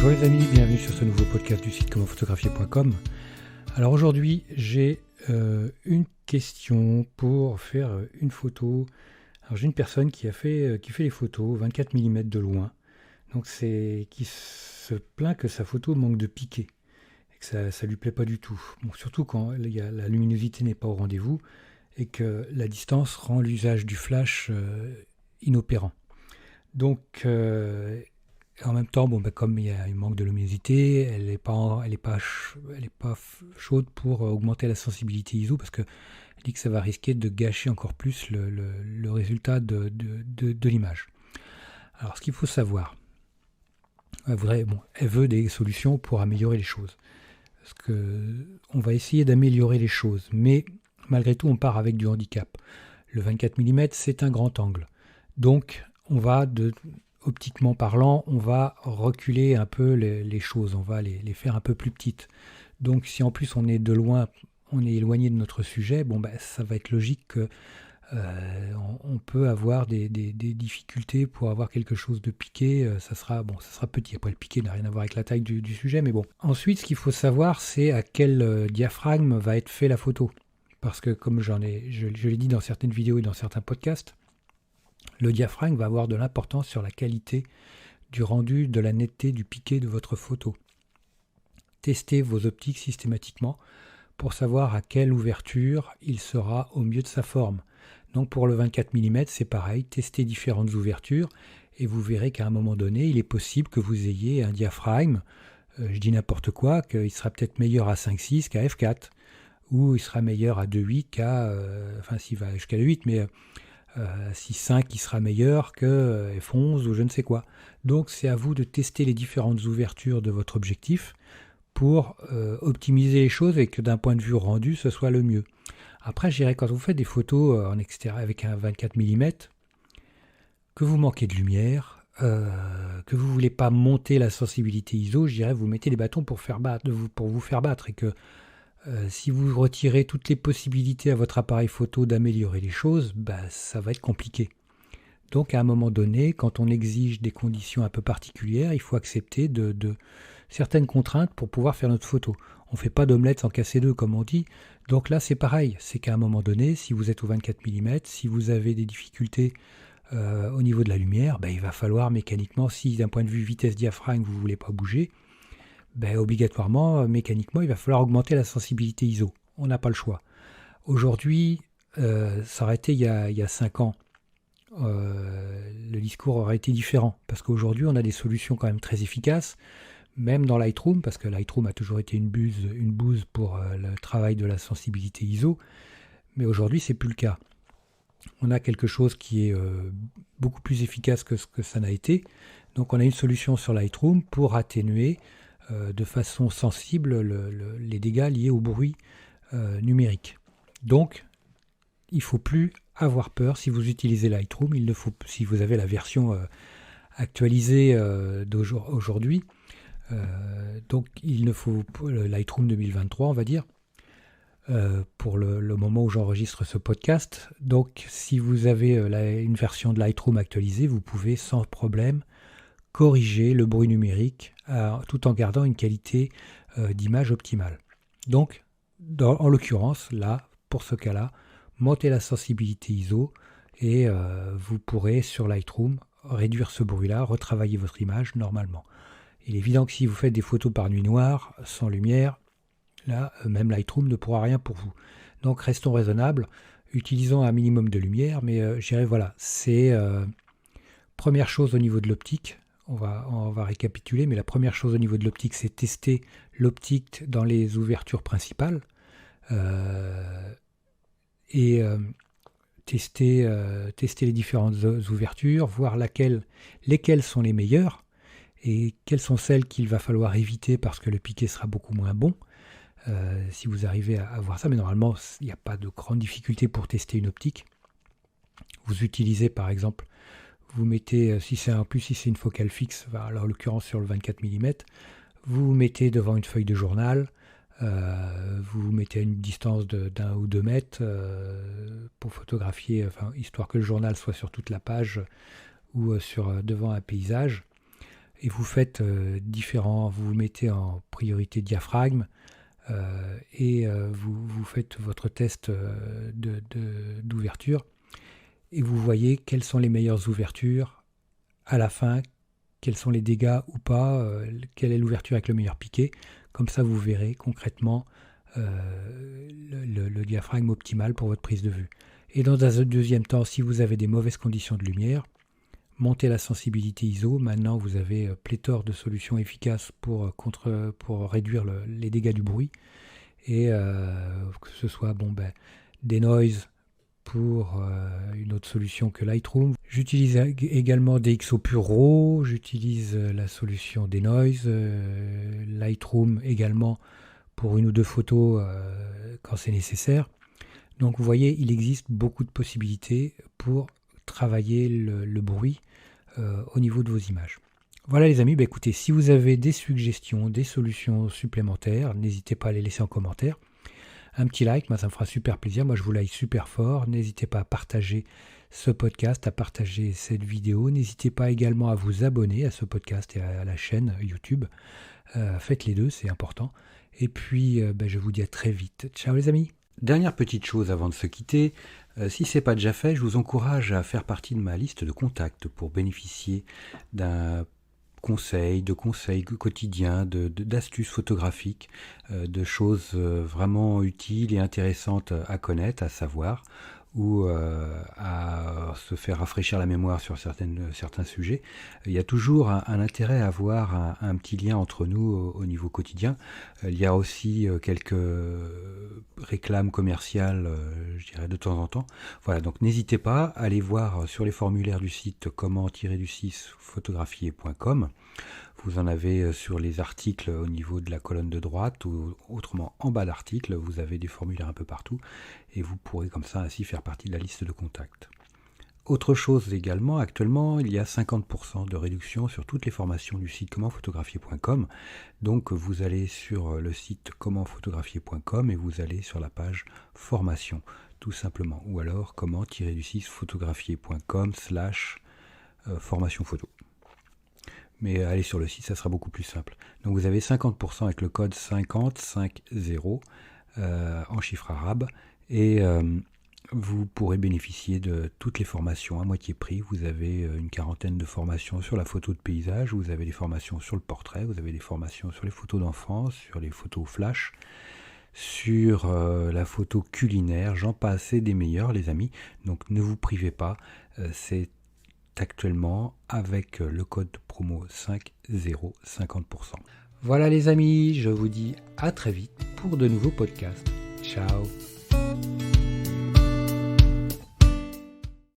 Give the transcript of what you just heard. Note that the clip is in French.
Bonjour les amis, bienvenue sur ce nouveau podcast du site commentphotographier.com. Alors aujourd'hui j'ai une question pour faire une photo. Alors j'ai une personne qui fait les photos 24 mm de loin, donc qui se plaint que sa photo manque de piqué et que ça lui plaît pas du tout. Bon, surtout quand la luminosité n'est pas au rendez-vous et que la distance rend l'usage du flash inopérant. Donc en même temps, comme il y a un manque de luminosité, elle n'est pas chaude pour augmenter la sensibilité ISO parce qu'elle dit que ça va risquer de gâcher encore plus le résultat de l'image. Alors ce qu'il faut savoir, elle veut des solutions pour améliorer les choses. Parce on va essayer d'améliorer les choses, mais malgré tout on part avec du handicap. Le 24 mm c'est un grand angle, donc optiquement parlant, on va reculer un peu les choses, on va les faire un peu plus petites. Donc si en plus on est de loin, on est éloigné de notre sujet, ça va être logique que on peut avoir des difficultés pour avoir quelque chose de piqué, ça sera petit. Après le piqué n'a rien à voir avec la taille du sujet, mais bon. Ensuite, ce qu'il faut savoir, c'est à quel diaphragme va être fait la photo. Parce que comme je l'ai dit dans certaines vidéos et dans certains podcasts, le diaphragme va avoir de l'importance sur la qualité du rendu, de la netteté du piqué de votre photo. Testez vos optiques systématiquement pour savoir à quelle ouverture il sera au mieux de sa forme. Donc pour le 24 mm, c'est pareil, testez différentes ouvertures et vous verrez qu'à un moment donné, il est possible que vous ayez un diaphragme, je dis n'importe quoi, qu'il sera peut-être meilleur à 5.6 qu'à f4, ou il sera meilleur à 2.8 s'il va jusqu'à 2.8, mais 6.5 qui sera meilleur que f11 ou je ne sais quoi. Donc c'est à vous de tester les différentes ouvertures de votre objectif pour optimiser les choses et que d'un point de vue rendu ce soit le mieux. Après je dirais, quand vous faites des photos en extérieur avec un 24 mm, que vous manquez de lumière, que vous ne voulez pas monter la sensibilité ISO, je dirais vous mettez les bâtons pour vous faire battre, et que si vous retirez toutes les possibilités à votre appareil photo d'améliorer les choses, ça va être compliqué. Donc à un moment donné, quand on exige des conditions un peu particulières, il faut accepter de certaines contraintes pour pouvoir faire notre photo. On ne fait pas d'omelette sans casser deux, comme on dit. Donc là c'est pareil, c'est qu'à un moment donné, si vous êtes au 24 mm, si vous avez des difficultés au niveau de la lumière, il va falloir mécaniquement, si d'un point de vue vitesse diaphragme vous ne voulez pas bouger, obligatoirement, mécaniquement, il va falloir augmenter la sensibilité ISO. On n'a pas le choix. Aujourd'hui, ça aurait été il y a 5 ans, le discours aurait été différent. Parce qu'aujourd'hui, on a des solutions quand même très efficaces, même dans Lightroom, parce que Lightroom a toujours été une bouse pour le travail de la sensibilité ISO. Mais aujourd'hui, c'est plus le cas. On a quelque chose qui est beaucoup plus efficace que ce que ça n'a été. Donc on a une solution sur Lightroom pour atténuer de façon sensible les dégâts liés au bruit numérique. Donc, il ne faut plus avoir peur si vous utilisez Lightroom. Si vous avez la version actualisée d'aujourd'hui, donc il ne faut le Lightroom 2023, on va dire, pour le moment où j'enregistre ce podcast. Donc, si vous avez une version de Lightroom actualisée, vous pouvez sans problème corriger le bruit numérique tout en gardant une qualité d'image optimale. Donc, en l'occurrence, là, pour ce cas-là, montez la sensibilité ISO et vous pourrez, sur Lightroom, réduire ce bruit-là, retravailler votre image normalement. Il est évident que si vous faites des photos par nuit noire, sans lumière, là, même Lightroom ne pourra rien pour vous. Donc, restons raisonnables, utilisons un minimum de lumière, mais je dirais, voilà, c'est première chose au niveau de l'optique. On va récapituler, mais la première chose au niveau de l'optique, c'est tester l'optique dans les ouvertures principales et tester les différentes ouvertures, voir lesquelles sont les meilleures et quelles sont celles qu'il va falloir éviter parce que le piqué sera beaucoup moins bon. Si vous arrivez à voir ça, mais normalement, il n'y a pas de grande difficulté pour tester une optique. Vous utilisez par exemple, vous mettez, si c'est une focale fixe, alors en l'occurrence sur le 24 mm, vous mettez devant une feuille de journal, vous mettez à une distance d'1 ou 2 mètres pour photographier, histoire que le journal soit sur toute la page ou devant un paysage. et vous faites vous vous mettez en priorité diaphragme et vous faites votre test d'ouverture et vous voyez quelles sont les meilleures ouvertures à la fin, quels sont les dégâts ou pas, quelle est l'ouverture avec le meilleur piqué. Comme ça, vous verrez concrètement le diaphragme optimal pour votre prise de vue. Et dans un deuxième temps, si vous avez des mauvaises conditions de lumière, montez la sensibilité ISO. Maintenant, vous avez pléthore de solutions efficaces pour réduire les dégâts du bruit. Et que ce soit Denoise pour une autre solution que Lightroom. J'utilise également DxO Pure RAW, j'utilise la solution Denoise, Lightroom également pour une ou deux photos quand c'est nécessaire. Donc vous voyez, il existe beaucoup de possibilités pour travailler le bruit au niveau de vos images. Voilà les amis, écoutez, si vous avez des suggestions, des solutions supplémentaires, n'hésitez pas à les laisser en commentaire. Un petit like, moi ça me fera super plaisir, moi je vous like super fort. N'hésitez pas à partager ce podcast, à partager cette vidéo. N'hésitez pas également à vous abonner à ce podcast et à la chaîne YouTube. Faites les deux, c'est important. Et puis je vous dis à très vite. Ciao les amis. Dernière petite chose avant de se quitter, si ce n'est pas déjà fait, je vous encourage à faire partie de ma liste de contacts pour bénéficier de conseils quotidiens, d'astuces photographiques, de choses vraiment utiles et intéressantes à connaître, à savoir, ou à se faire rafraîchir la mémoire sur certains sujets. Il y a toujours un intérêt à avoir un petit lien entre nous au niveau quotidien. Il y a aussi quelques réclames commerciales, je dirais, de temps en temps. Voilà, donc n'hésitez pas à aller voir sur les formulaires du site comment-photographier.com. Vous en avez sur les articles au niveau de la colonne de droite ou autrement en bas d'article, vous avez des formulaires un peu partout et vous pourrez comme ça ainsi faire partie de la liste de contacts. Autre chose également, actuellement il y a 50% de réduction sur toutes les formations du site comment-photographier.com. Donc vous allez sur le site comment-photographier.com et vous allez sur la page formation tout simplement, ou alors comment-photographier.com/formation photo. Mais allez sur le site, ça sera beaucoup plus simple. Donc vous avez 50% avec le code 5050 en chiffre arabe et vous pourrez bénéficier de toutes les formations à moitié prix. Vous avez une quarantaine de formations sur la photo de paysage, vous avez des formations sur le portrait, vous avez des formations sur les photos d'enfance, sur les photos flash, sur la photo culinaire, j'en passe et des meilleurs les amis. Donc ne vous privez pas, c'est actuellement avec le code promo 50 50%. Voilà les amis, je vous dis à très vite pour de nouveaux podcasts. Ciao.